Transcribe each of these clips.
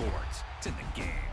sports. It's in the game.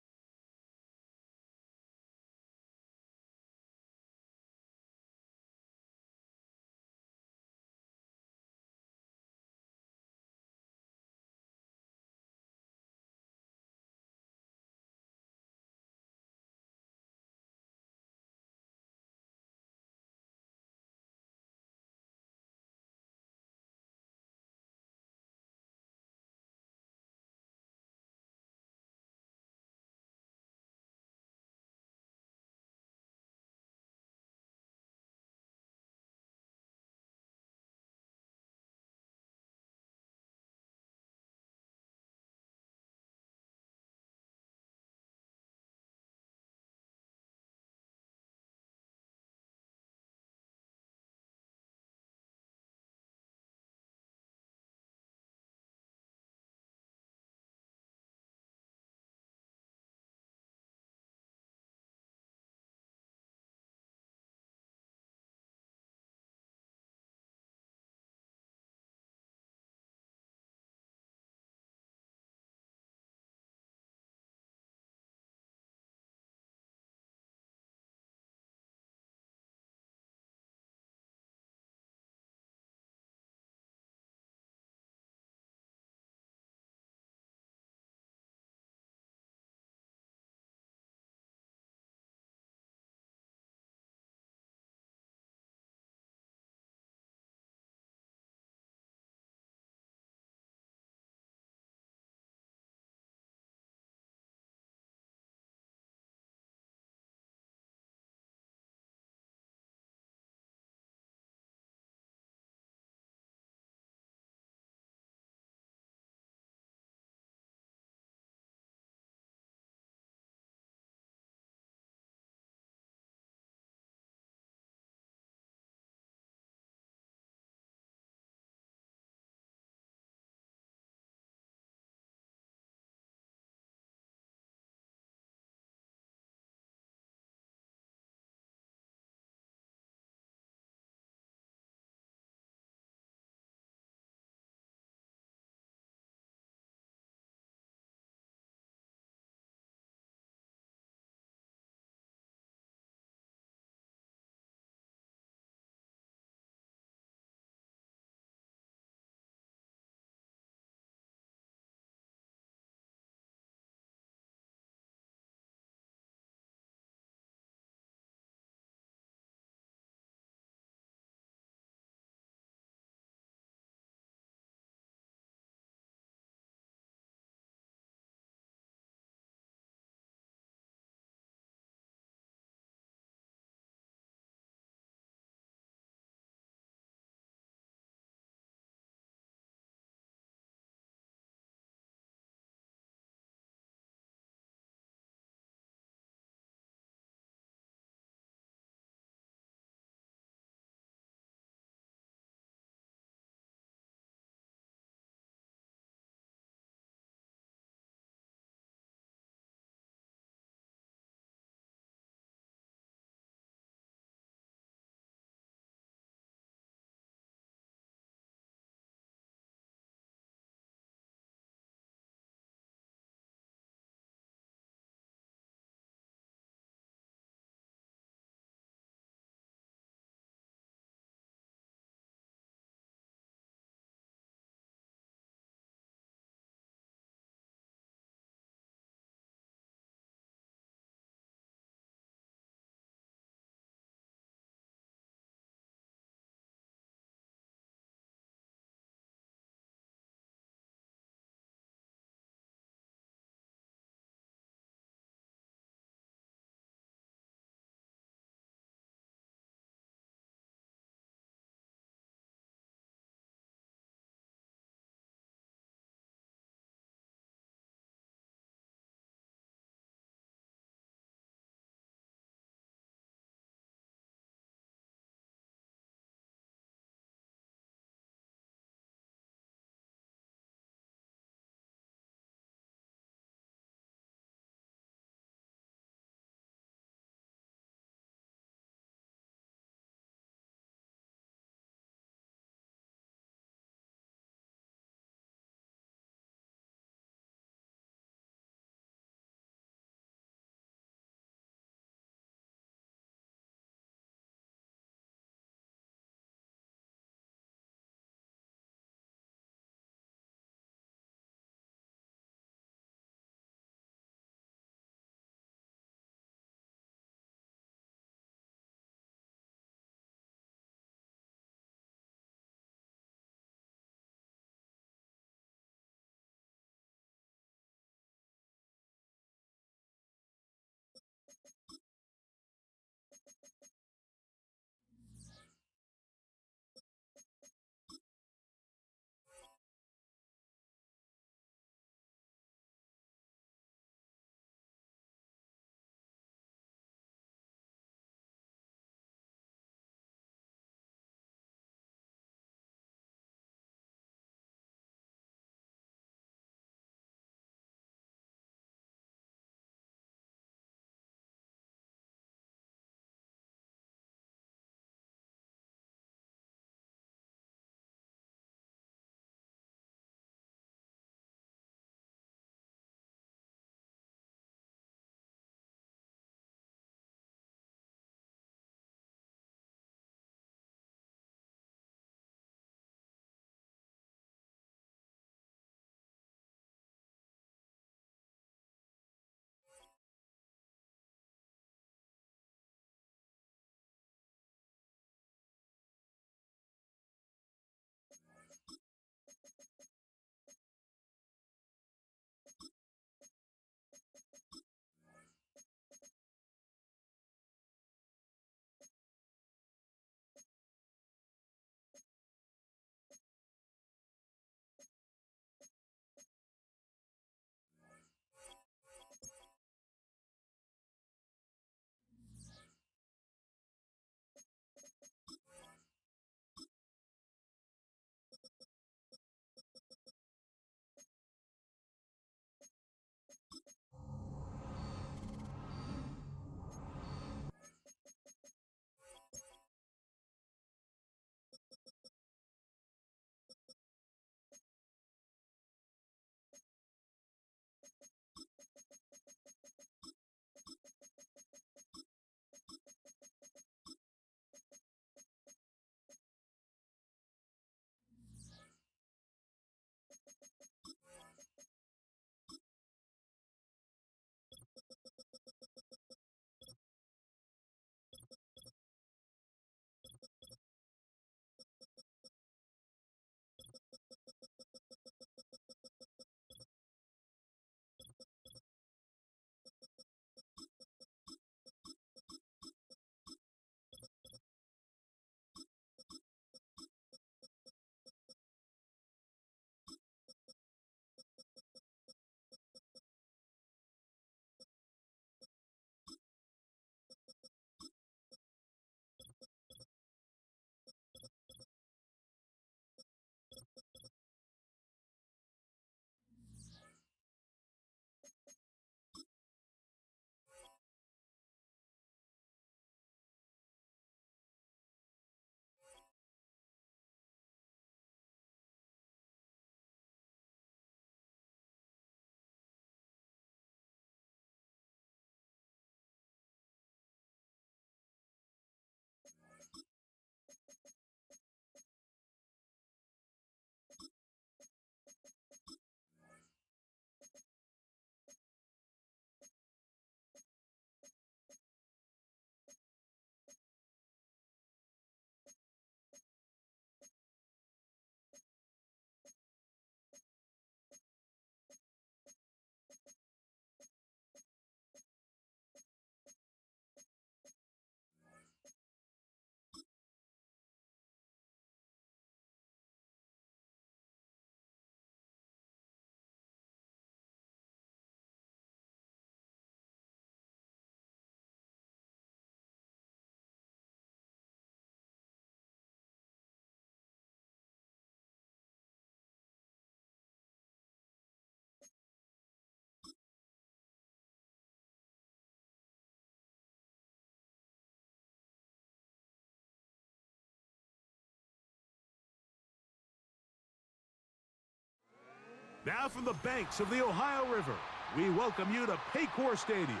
Now from the banks of the Ohio River, we welcome you to Paycor Stadium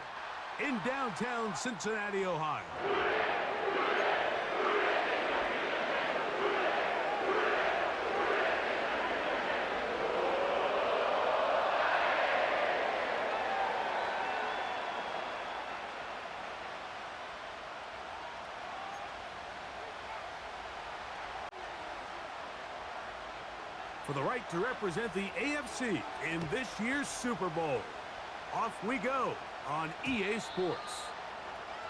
in downtown Cincinnati, Ohio. For the right to represent the AFC in this year's Super Bowl. Off we go on EA Sports.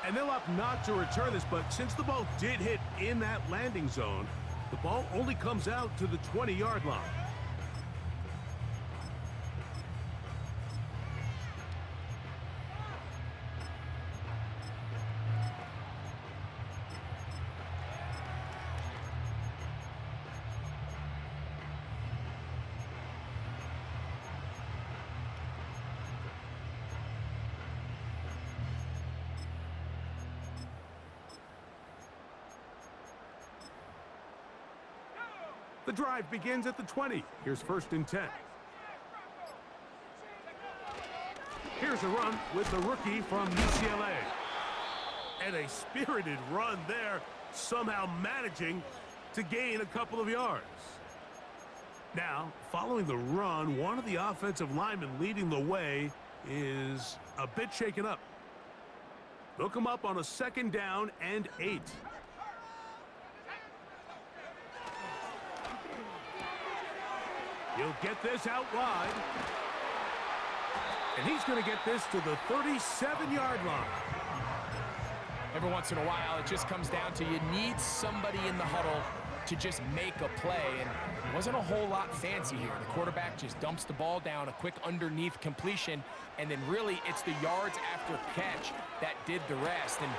And they'll opt not to return this, but since the ball did hit in that landing zone, the ball only comes out to the 20-yard line. The drive begins at the 20. Here's 1st and 10. Here's a run with the rookie from UCLA. And a spirited run there, somehow managing to gain a couple of yards. Now, following the run, one of the offensive linemen leading the way is a bit shaken up. They'll come up on a 2nd down and 8. He'll get this out wide. And he's going to get this to the 37-yard line. Every once in a while, it just comes down to you need somebody in the huddle to just make a play. And it wasn't a whole lot fancy here. The quarterback just dumps the ball down, a quick underneath completion, and then really it's the yards after catch that did the rest. And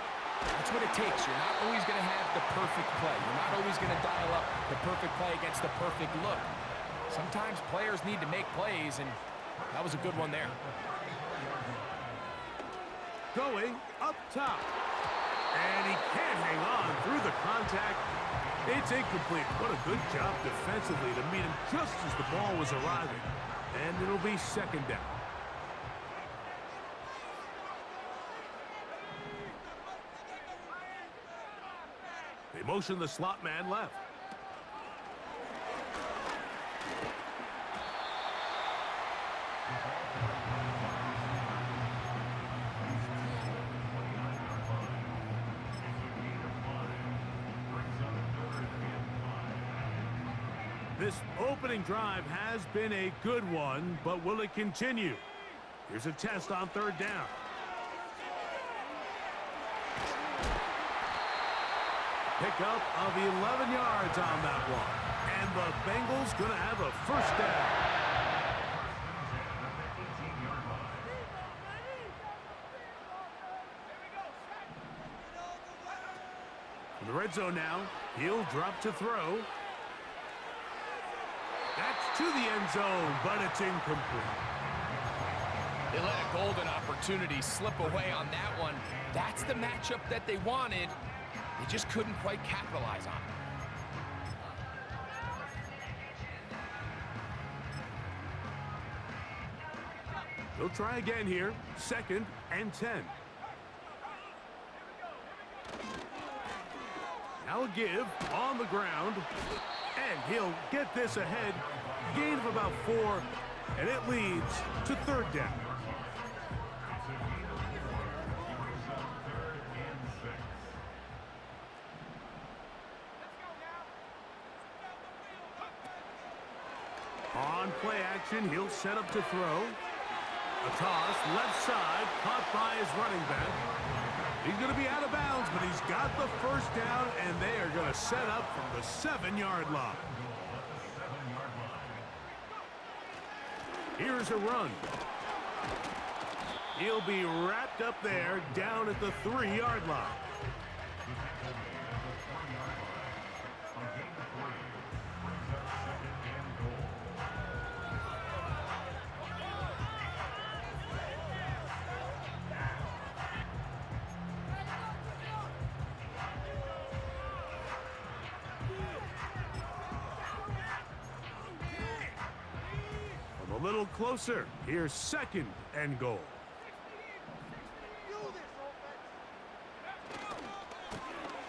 that's what it takes. You're not always going to have the perfect play. You're not always going to dial up the perfect play against the perfect look. Sometimes players need to make plays, and that was a good one there. Going up top. And he can't hang on through the contact. It's incomplete. What a good job defensively to meet him just as the ball was arriving. And it'll be 2nd down. They motion the slot man left. This opening drive has been a good one, but will it continue? Here's a test on 3rd down. Pickup of 11 yards on that one. And the Bengals going to have a 1st down. In the red zone now, he'll drop to throw. That's to the end zone, but it's incomplete. They let a golden opportunity slip away on that one. That's the matchup that they wanted. They just couldn't quite capitalize on it. They'll try again here. 2nd and 10. Now a give on the ground. And he'll get this ahead. Gain of about 4. And it leads to 3rd down. On play action, he'll set up to throw. A toss, left side, caught by his running back. He's going to be out of bounds, but he's got the 1st down, and they are going to set up from the 7-yard line. Here's a run. He'll be wrapped up there, down at the 3-yard line. A little closer. Here's second and goal.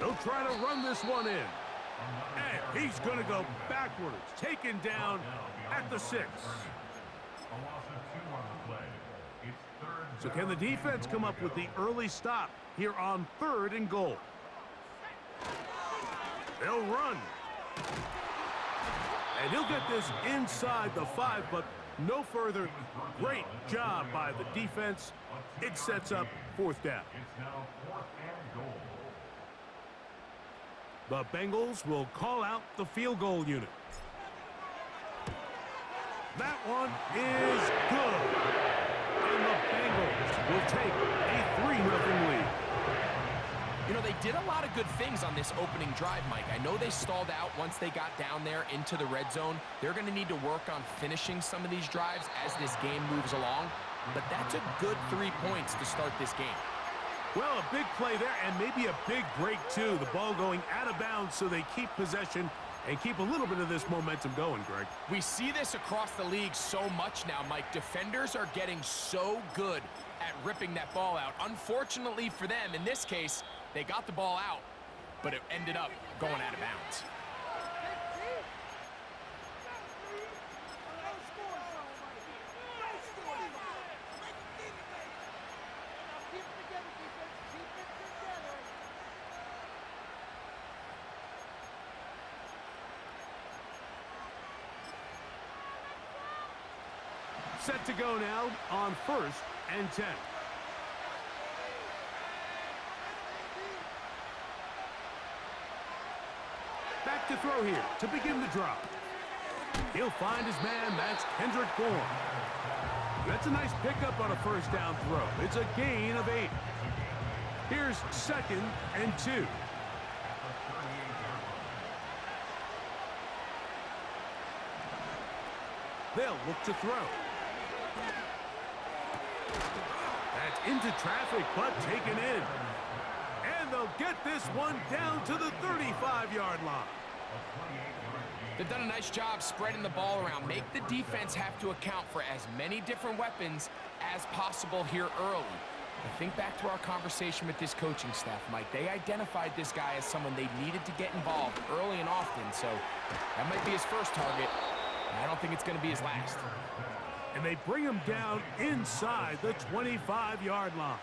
They'll try to run this one in. And he's going to go backwards, taken down at the 6. So can the defense come up with the early stop here on 3rd and goal? They'll run. And he'll get this inside the 5, but no further. Great job by the defense. It sets up 4th down. The Bengals will call out the field goal unit. That one is good. And the Bengals will take a 3-0 lead. You know, they did a lot of good things on this opening drive, Mike. I know they stalled out once they got down there into the red zone. They're going to need to work on finishing some of these drives as this game moves along. But that's a good 3 points to start this game. Well, a big play there, and maybe a big break, too. The ball going out of bounds so they keep possession and keep a little bit of this momentum going, Greg. We see this across the league so much now, Mike. Defenders are getting so good at ripping that ball out. Unfortunately for them, in this case, they got the ball out, but it ended up going out of bounds. Set to go now on 1st and 10. Back to throw here to begin the drive. He'll find his man. That's Kendrick Bourne. That's a nice pickup on a 1st down throw. It's a gain of 8. Here's 2nd and 2. They'll look to throw. That's into traffic, but taken in. And they'll get this one down to the 35-yard line. They've done a nice job spreading the ball around. Make the defense have to account for as many different weapons as possible here early. I think back to our conversation with this coaching staff, Mike. They identified this guy as someone they needed to get involved early and often, so that might be his first target. I don't think it's going to be his last. And they bring him down inside the 25-yard line.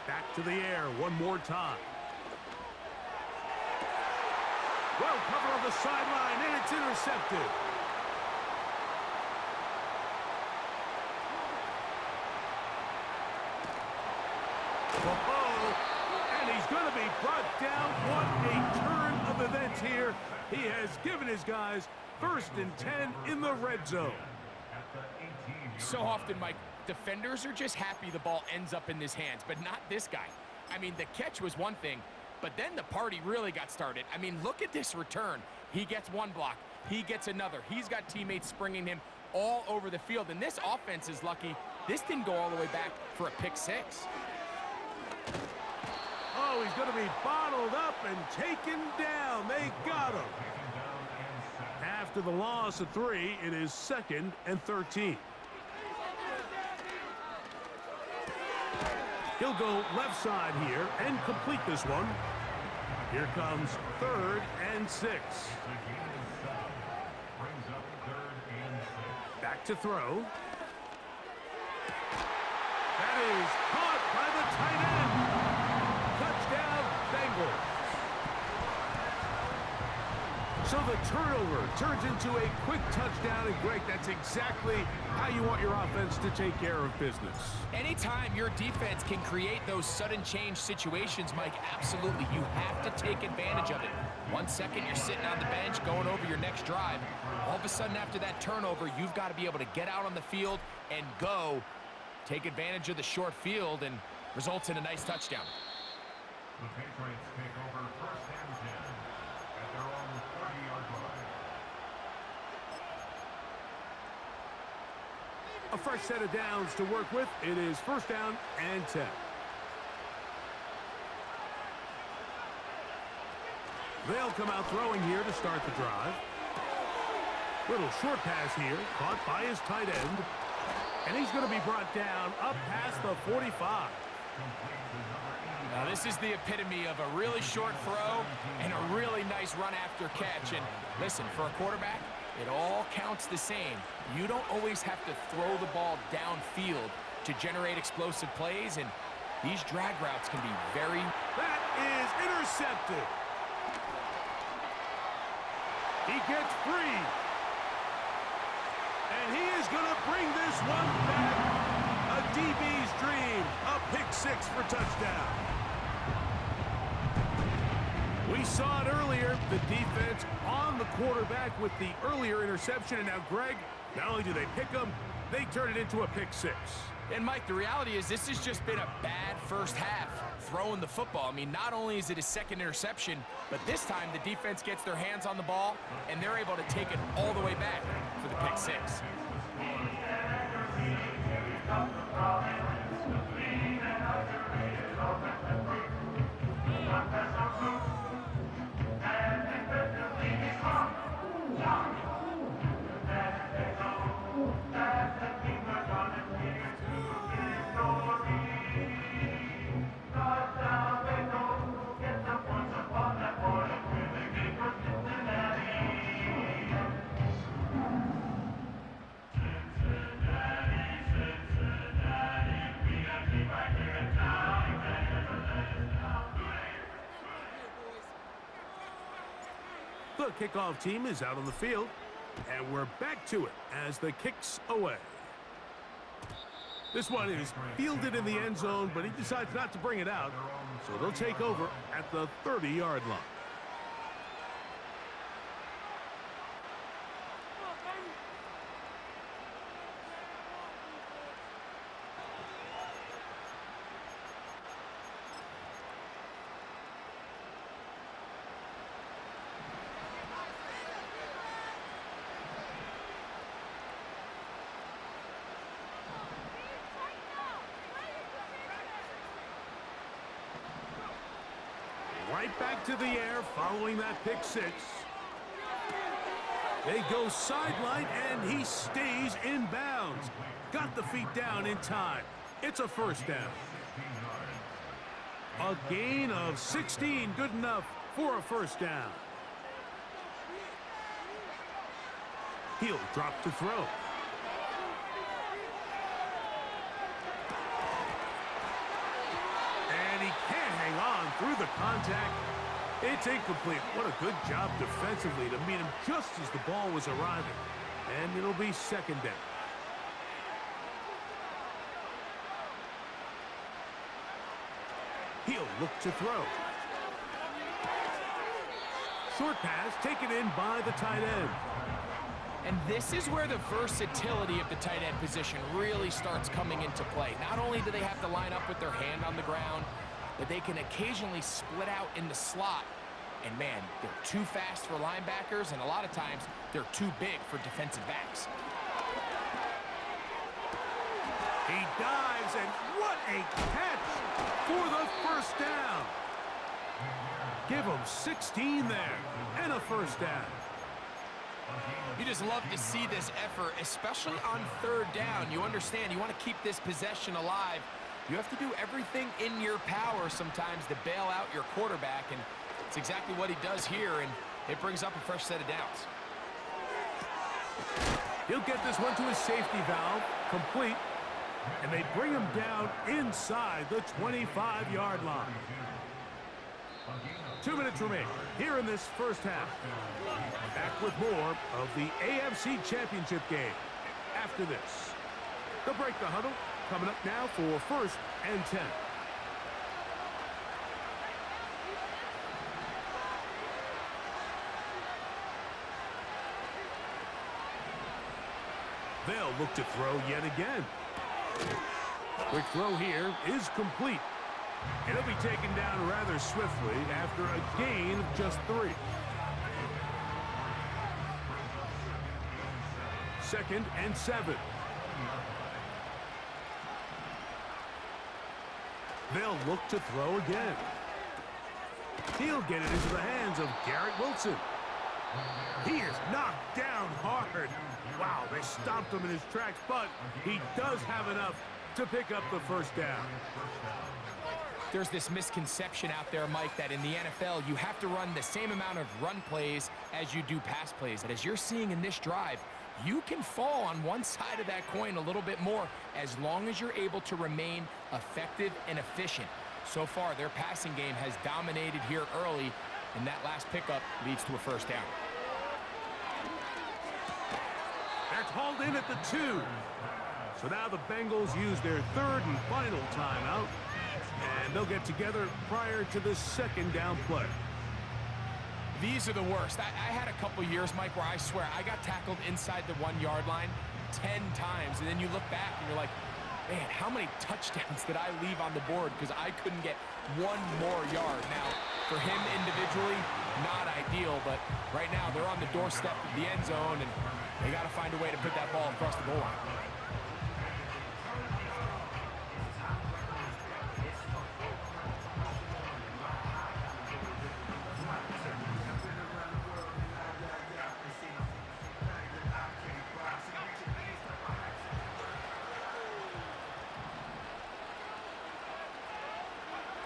Back to the air one more time. Well covered on the sideline, and it's intercepted. And he's going to be brought down. What a turn of events here. He has given his guys 1st and 10 in the red zone. So often, Mike, defenders are just happy the ball ends up in his hands, but not this guy. I mean, the catch was one thing, but then the party really got started. I mean, look at this return. He gets one block. He gets another. He's got teammates springing him all over the field, and this offense is lucky. This didn't go all the way back for a pick 6. Oh, he's going to be bottled up and taken down. They got him. After the loss of 3, it is 2nd and 13. He'll go left side here and complete this one. Here comes 3rd and 6. Back to throw. That is caught by the tight end. Touchdown, Bengals. So the turnover turns into a quick touchdown, and Greg, that's exactly how you want your offense to take care of business. Anytime your defense can create those sudden change situations, Mike, absolutely, you have to take advantage of it. 1 second, you're sitting on the bench going over your next drive. All of a sudden, after that turnover, you've got to be able to get out on the field and go take advantage of the short field and results in a nice touchdown. The Patriots take over first and 10 at their own 30-yard line. A fresh set of downs to work with. It is first down and 10. They'll come out throwing here to start the drive. Little short pass here, caught by his tight end. And he's going to be brought down up past the 45. Now, this is the epitome of a really short throw and a really nice run after catch. And listen, for a quarterback, it all counts the same. You don't always have to throw the ball downfield to generate explosive plays, and these drag routes can be very... That is intercepted. He gets free. And he is going to bring this one back. A DB's dream. A pick six for touchdown. We saw it earlier. The defense on the quarterback with the earlier interception. And now, Greg, not only do they pick him, they turn it into a pick six. And, Mike, the reality is this has just been a bad first half throwing the football. I mean, not only is it a second interception, but this time the defense gets their hands on the ball, and they're able to take it all the way back for the pick six. The kickoff team is out on the field, and we're back to it as the kick's away. This one is fielded in the end zone, but he decides not to bring it out, so they'll take over at the 30-yard line. Right back to the air following that pick six. They go sideline, and he stays in bounds. Got the feet down in time. It's a first down. A gain of 16, good enough for a first down. He'll drop to throw. Through the contact. It's incomplete. What a good job defensively to meet him just as the ball was arriving. And it'll be second down. He'll look to throw. Short pass taken in by the tight end. And this is where the versatility of the tight end position really starts coming into play. Not only do they have to line up with their hand on the ground, but they can occasionally split out in the slot. And, man, they're too fast for linebackers, and a lot of times they're too big for defensive backs. He dives, and what a catch for the first down. Give him 16 there, and a first down. You just love to see this effort, especially on third down. You understand, you want to keep this possession alive. You have to do everything in your power sometimes to bail out your quarterback, and it's exactly what he does here, and it brings up a fresh set of downs. He'll get this one to his safety valve, complete, and they bring him down inside the 25-yard line. 2 minutes remain here in this first half. Back with more of the AFC Championship game after this. They'll break the huddle. Coming up now for first and 10. They'll look to throw yet again. Quick throw here is complete. It'll be taken down rather swiftly after a gain of just 3. 2nd and 7. They'll look to throw again. He'll get it into the hands of Garrett Wilson. He is knocked down hard. Wow, they stopped him in his tracks, but he does have enough to pick up the first down. There's this misconception out there, Mike, that in the NFL, you have to run the same amount of run plays as you do pass plays. And as you're seeing in this drive, you can fall on one side of that coin a little bit more as long as you're able to remain effective and efficient. So far, their passing game has dominated here early, and that last pickup leads to a first down. That's hauled in at the 2. So now the Bengals use their 3rd and final timeout, and they'll get together prior to the 2nd down play. These are the worst. I had a couple years, Mike, where I swear I got tackled inside the 1-yard line 10 times, and then you look back and you're like, man, how many touchdowns did I leave on the board because I couldn't get one more yard? Now, for him individually, not ideal, but right now they're on the doorstep of the end zone, and they got to find a way to put that ball across the goal line.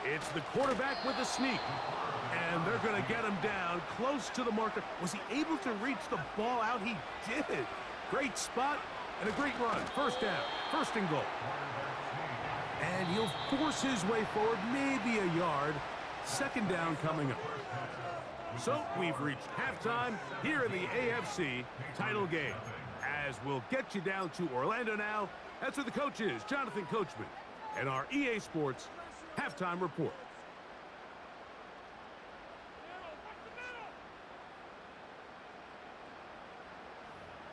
It's the quarterback with the sneak, and they're going to get him down close to the marker. Was he able to reach the ball out? He did. Great spot and a great run. First down, 1st and goal. And he'll force his way forward, maybe a yard. 2nd down coming up. So we've reached halftime here in the AFC title game. As we'll get you down to Orlando now, that's where the coach is, Jonathan Coachman, and our EA Sports halftime report.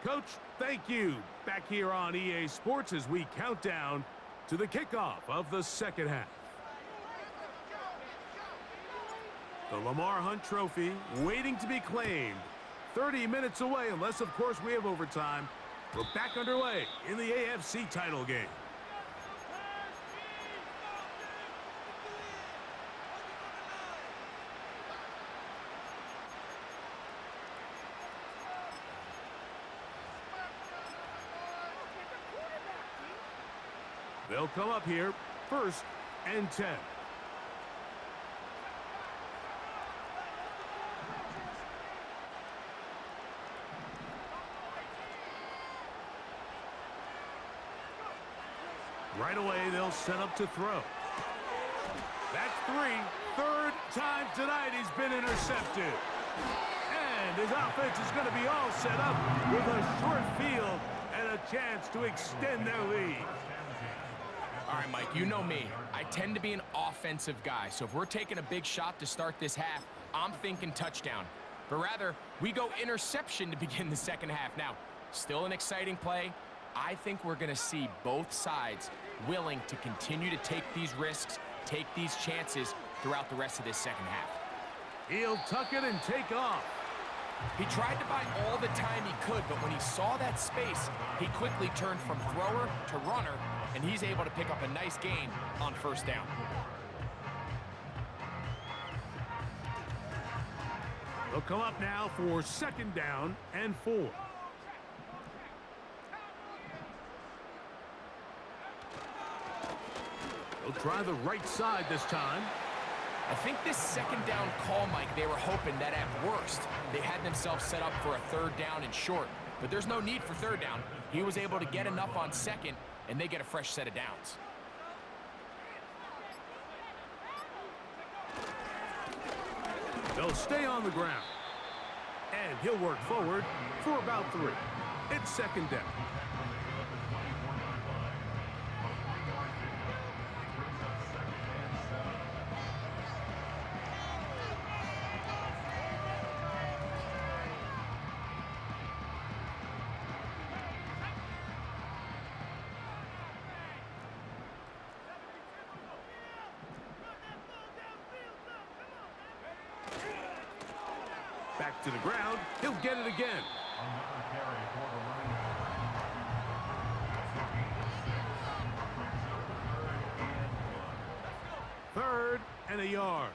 Coach, thank you. Back here on EA Sports as we count down to the kickoff of the 2nd half. The Lamar Hunt Trophy waiting to be claimed. 30 minutes away, unless, of course, we have overtime. We're back underway in the AFC title game. They'll come up here, 1st and 10. Right away, they'll set up to throw. That's 3. 3rd time tonight he's been intercepted. And his offense is going to be all set up with a short field and a chance to extend their lead. All right, Mike, you know me. I tend to be an offensive guy, so if we're taking a big shot to start this half, I'm thinking touchdown. But rather, we go interception to begin the 2nd half. Now, still an exciting play. I think we're going to see both sides willing to continue to take these risks, take these chances throughout the rest of this 2nd half. He'll tuck it and take off. He tried to buy all the time he could, but when he saw that space, he quickly turned from thrower to runner, and he's able to pick up a nice gain on 1st down. They'll come up now for 2nd down and 4. They'll try the right side this time. I think this 2nd down call, Mike, they were hoping that at worst, they had themselves set up for a 3rd down and short. But there's no need for 3rd down. He was able to get enough on 2nd, and they get a fresh set of downs. They'll stay on the ground. And he'll work forward for about 3. It's 2nd down. To the ground. He'll get it again. Another carry for the running back. That's a gain of 6. Brings up 3rd and 1. 3rd and a yard.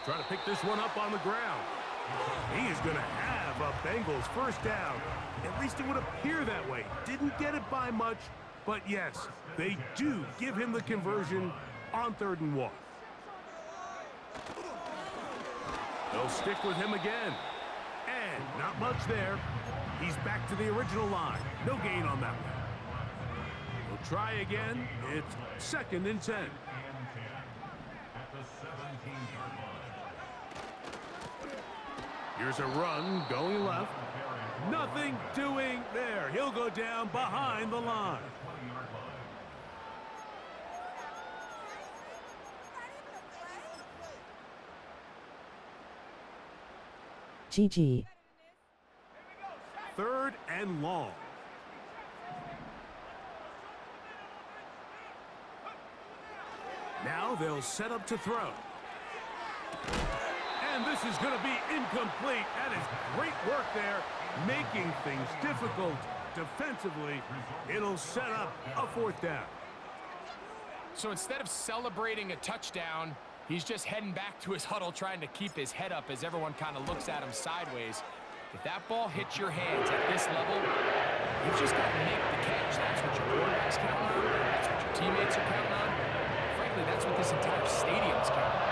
Trying to pick this one up on the ground. He is going to have a Bengals first down. At least it would appear that way. Didn't get it by much, but yes, they do give him the conversion on 3rd and 1. They'll stick with him again. And not much there. He's back to the original line. No gain on that one. We'll try again. It's 2nd and 10. And 10 at the 17-yard line. Here's a run going left. Nothing doing there. He'll go down behind the line. 20-yard line. GG. 3rd and long. Now they'll set up to throw. And this is going to be incomplete. That is great work there, making things difficult defensively. It'll set up a 4th down. So instead of celebrating a touchdown, he's just heading back to his huddle trying to keep his head up as everyone kind of looks at him sideways. If that ball hits your hands at this level, you've just got to make the catch. That's what your quarterback's counting on. That's what your teammates are counting on. Frankly, that's what this entire stadium's counting on.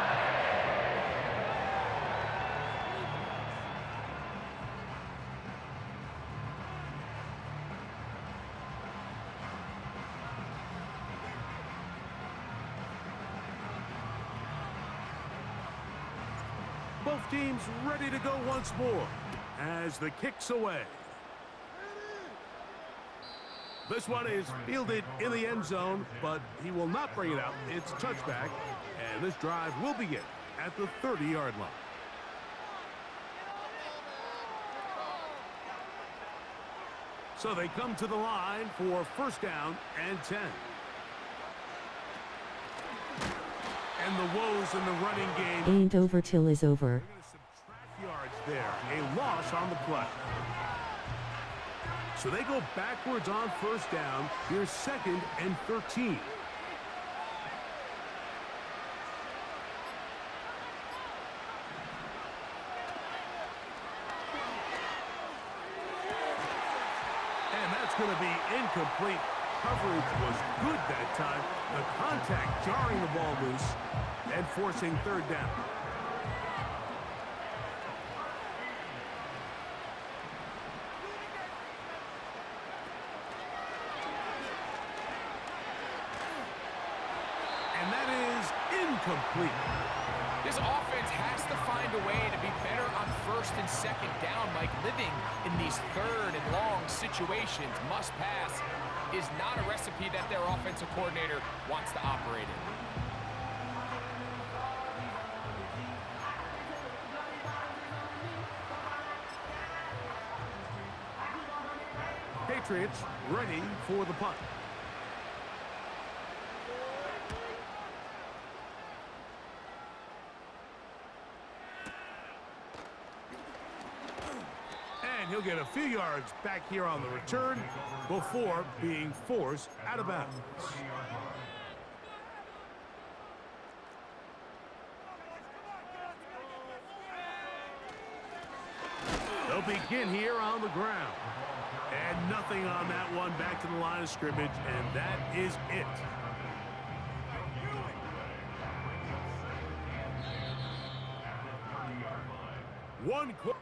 Both teams ready to go once more as the kick's away. This one is fielded in the end zone, but he will not bring it out. It's a touchback, and this drive will begin at the 30-yard line. So they come to the line for 1st down and 10. And the woes in the running game. Ain't over till is over. They're going to subtract yards there. A loss on the play. So they go backwards on 1st down. Here's 2nd and 13. And that's going to be incomplete. Coverage was good that time. The contact jarring the ball loose and forcing 3rd down. And that is incomplete. This offense has to find a way to be better on 1st and 2nd down, Mike. Living in these 3rd and long situations, must pass, is not a recipe that their offensive coordinator wants to operate in. Patriots ready for the punt. And he'll get a few yards back here on the return before being forced out of bounds. They'll begin here on the ground. And nothing on that one, back to the line of scrimmage, and that is it. One quarter.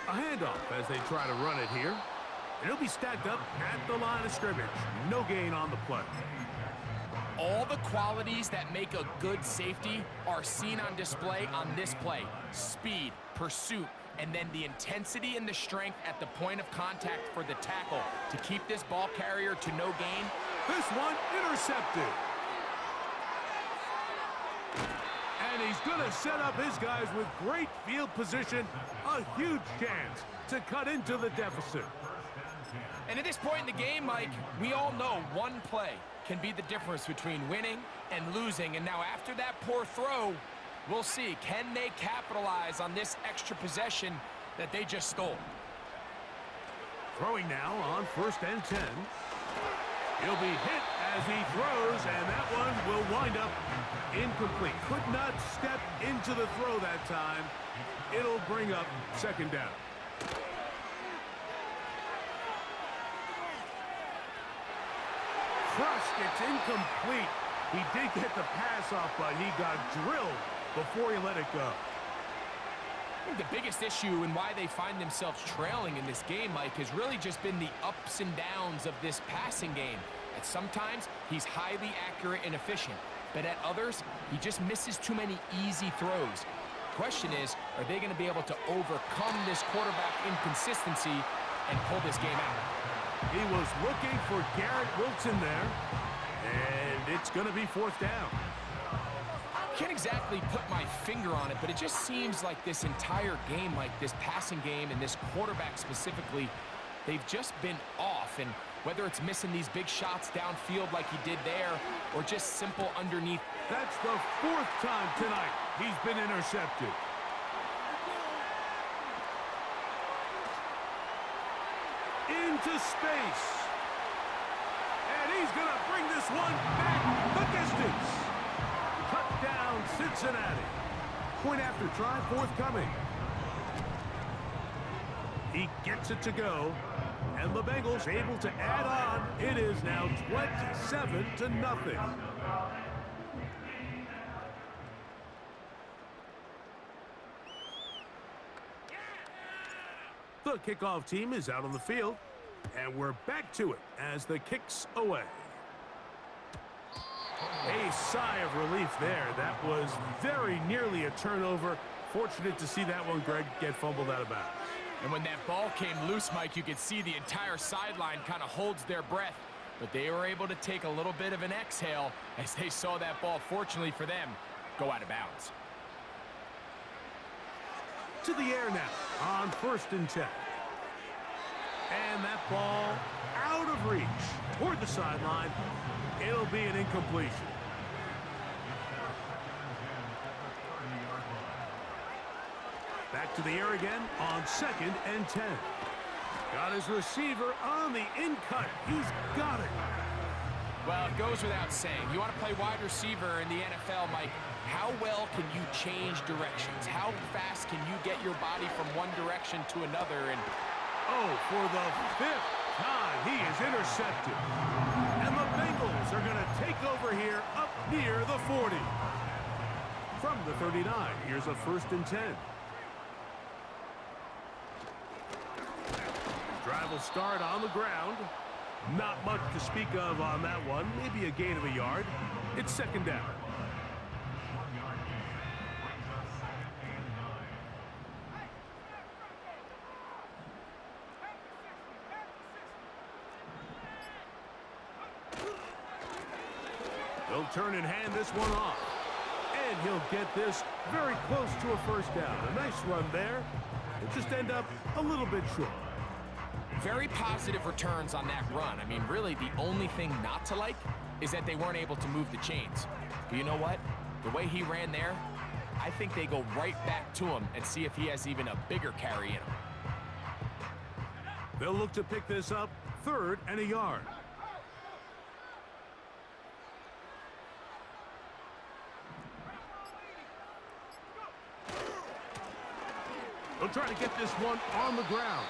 A handoff as they try to run it here. And he'll be stacked up at the line of scrimmage. No gain on the play. All the qualities that make a good safety are seen on display on this play. Speed, pursuit, and then the intensity and the strength at the point of contact for the tackle to keep this ball carrier to no gain. This one intercepted. And he's going to set up his guys with great field position. A huge chance to cut into the deficit. And at this point in the game, Mike, we all know one play can be the difference between winning and losing. And now after that poor throw, we'll see, can they capitalize on this extra possession that they just stole? Throwing now on 1st and 10. He'll be hit as he throws, and that one will wind up incomplete. Could not step into the throw that time. It'll bring up 2nd down. Crushed, it's incomplete. He did get the pass off, but he got drilled before he let it go. I think the biggest issue and why they find themselves trailing in this game, Mike, has really just been the ups and downs of this passing game. At sometimes, he's highly accurate and efficient, but at others, he just misses too many easy throws. The question is, are they going to be able to overcome this quarterback inconsistency and pull this game out? He was looking for Garrett Wilson there, and it's going to be 4th down. Can't exactly put my finger on it, but it just seems like this entire game, like this passing game and this quarterback specifically, they've just been off. And whether it's missing these big shots downfield like he did there or just simple underneath. That's the 4th time tonight he's been intercepted. Into space. And he's going to bring this one back the distance. Touchdown, Cincinnati. Point after try, forthcoming. He gets it to go, and the Bengals able to add on. It is now 27-0. The kickoff team is out on the field, and we're back to it as the kick's away. A sigh of relief there. That was very nearly a turnover. Fortunate to see that one, Greg, get fumbled out of bounds. And when that ball came loose, Mike, you could see the entire sideline kind of holds their breath. But they were able to take a little bit of an exhale as they saw that ball, fortunately for them, go out of bounds. To the air now on 1st and 10. And that ball out of reach toward the sideline. It'll be an incompletion. Back to the air again on 2nd and 10. Got his receiver on the in-cut. He's got it. Well, it goes without saying. You want to play wide receiver in the NFL, Mike, how well can you change directions? How fast can you get your body from one direction to another? And oh, for the 5th time, he is intercepted. And the Bengals are going to take over here up near the 40. From the 39, here's a 1st and 10. Drive will start on the ground. Not much to speak of on that one. Maybe a gain of a yard. It's 2nd down. He'll turn and hand this one off. And he'll get this very close to a 1st down. A nice run there. It'll just end up a little bit short. Very positive returns on that run. I mean, really, the only thing not to like is that they weren't able to move the chains. But you know what? The way he ran there, I think they go right back to him and see if he has even a bigger carry in him. They'll look to pick this up 3rd and a yard. He'll try to get this one on the ground.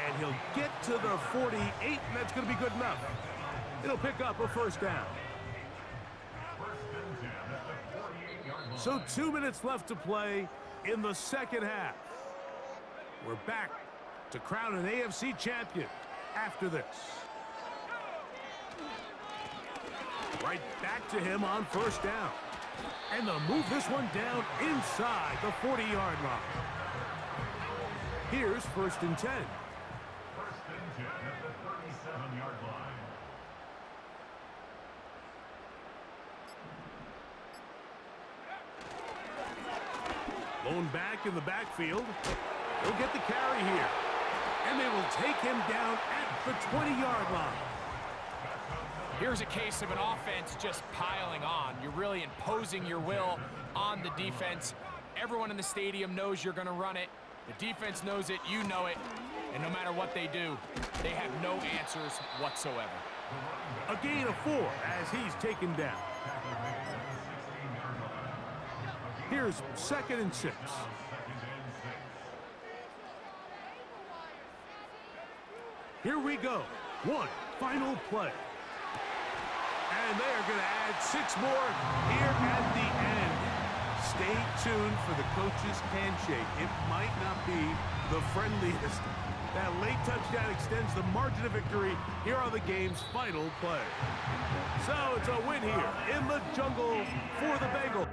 And he'll get to the 48, and that's going to be good enough. It'll pick up a 1st down. So 2 minutes left to play in the 2nd half. We're back to crown an AFC champion after this. Right back to him on 1st down. And they'll move this one down inside the 40-yard line. Here's 1st and 10. First and 10 at the 37-yard line. Blown back in the backfield. He'll get the carry here. And they will take him down at the 20-yard line. Here's a case of an offense just piling on. You're really imposing your will on the defense. Everyone in the stadium knows you're going to run it. The defense knows it, you know it. And no matter what they do, they have no answers whatsoever. A gain of 4 as he's taken down. Here's 2nd and 6. Here we go. One final play. And they're going to add 6 more here at the end. Stay tuned for the coach's handshake. It might not be the friendliest. That late touchdown extends the margin of victory. Here are the game's final play. So it's a win here in the jungle for the Bengals.